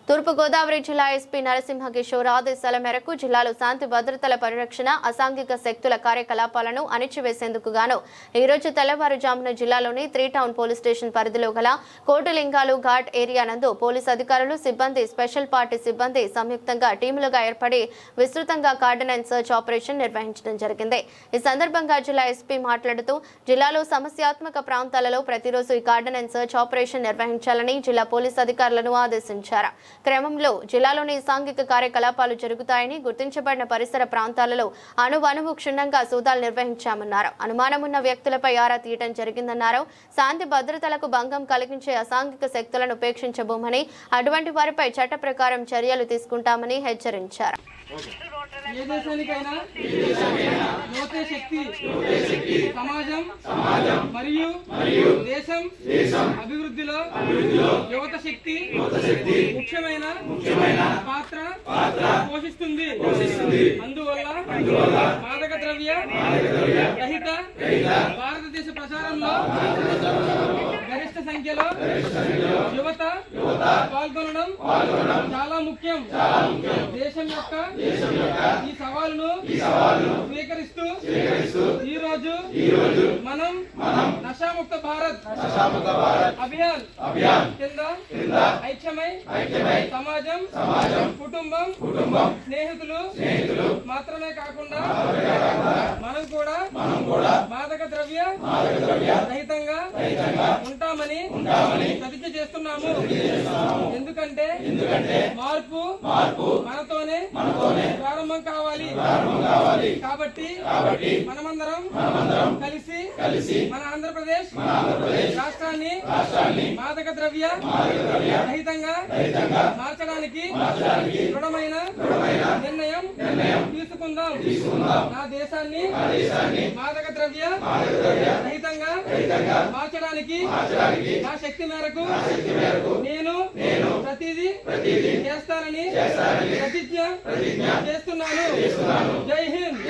తూర్పు గోదావరి జిల్లా ఎస్పీ నరసింహ కిషోర్ ఆదేశాల మేరకు జిల్లాలో శాంతి భద్రతల పరిరక్షణ అసాంఘిక శక్తుల కార్యకలాపాలను అణిచివేసేందుకు గాను ఈ రోజు తెల్లవారుజామున జిల్లాలోని 3 టౌన్ పోలీస్ స్టేషన్ పరిధిలో గల కోటిలింగాలు ఘాట్ ఏరియా నందు పోలీస్ అధికారులు సిబ్బంది స్పెషల్ పార్టీ సిబ్బంది సంయుక్తంగా టీములుగా ఏర్పడి విస్తృతంగా కార్డనెన్స్ సర్చ్ ఆపరేషన్ నిర్వహించడం జరిగింది। ఈ సందర్భంగా జిల్లా ఎస్పీ మాట్లాడుతూ జిల్లాలో సమస్యాత్మక ప్రాంతాలలో ప్రతిరోజు ఈ కార్డనెన్స్ సర్చ్ ఆపరేషన్ నిర్వహించాలని జిల్లా పోలీస్ అధికారులను ఆదేశించారు। క్రమంలో జిల్లాలోని సాంఘిక కార్యకలాపాలు జరుగుతాయని గుర్తించబడిన పరిసర ప్రాంతాలలో అణువణువు క్షుణ్ణంగా సోదాలు నిర్వహించామన్నారు। అనుమానమున్న వ్యక్తులపై ఆరా తీయడం జరిగిందన్నారు। శాంతి భద్రతలకు భంగం కలిగించే అసాంఘిక శక్తులను ఉపేక్షించబోమని అటువంటి వారిపై చట్ట ప్రకారం చర్యలు తీసుకుంటామని హెచ్చరించారు। ఏ దేశానికైనా యువతే శక్తి సమాజం మరియు దేశం అభివృద్ధిలో యువత శక్తి ముఖ్యమైన పాత్ర పోషిస్తుంది। అందువల్ల మాదక ద్రవ్య రహిత భారతదేశ ప్రచారంలో గరిష్ట సంఖ్యలో యువత పాల్గొనడం చాలా ముఖ్యం। దేశం యొక్క ఈ సవాలును స్వీకరిస్తూ ఈ రోజు మనం నషాముక్త భారత్ అభియాన్ కింద ఐక్యమై సమాజం కుటుంబం స్నేహితులు మాత్రమే కాకుండా మనం కూడా మాదక ద్రవ్య రహితంగా ఉంటామని ప్రతిజ్ఞ చేస్తున్నాము। ఎందుకంటే మార్పు మనతోనే ప్రారంభం కావాలి। కాబట్టి మనమందరం కలిసి మన ఆంధ్రప్రదేశ్ రాష్ట్రాన్ని మాదక ద్రవ్య రహితంగా మార్చడానికి దృఢమైన నిర్ణయం తీసుకుందాం। నా దేశాన్ని మాదక ద్రవ్య రహితంగా మార్చడానికి నా శక్తి మేరకు నేను ప్రతిదీ చేస్తానని ప్రతిజ్ఞ చేస్తున్నాను। జై హింద్।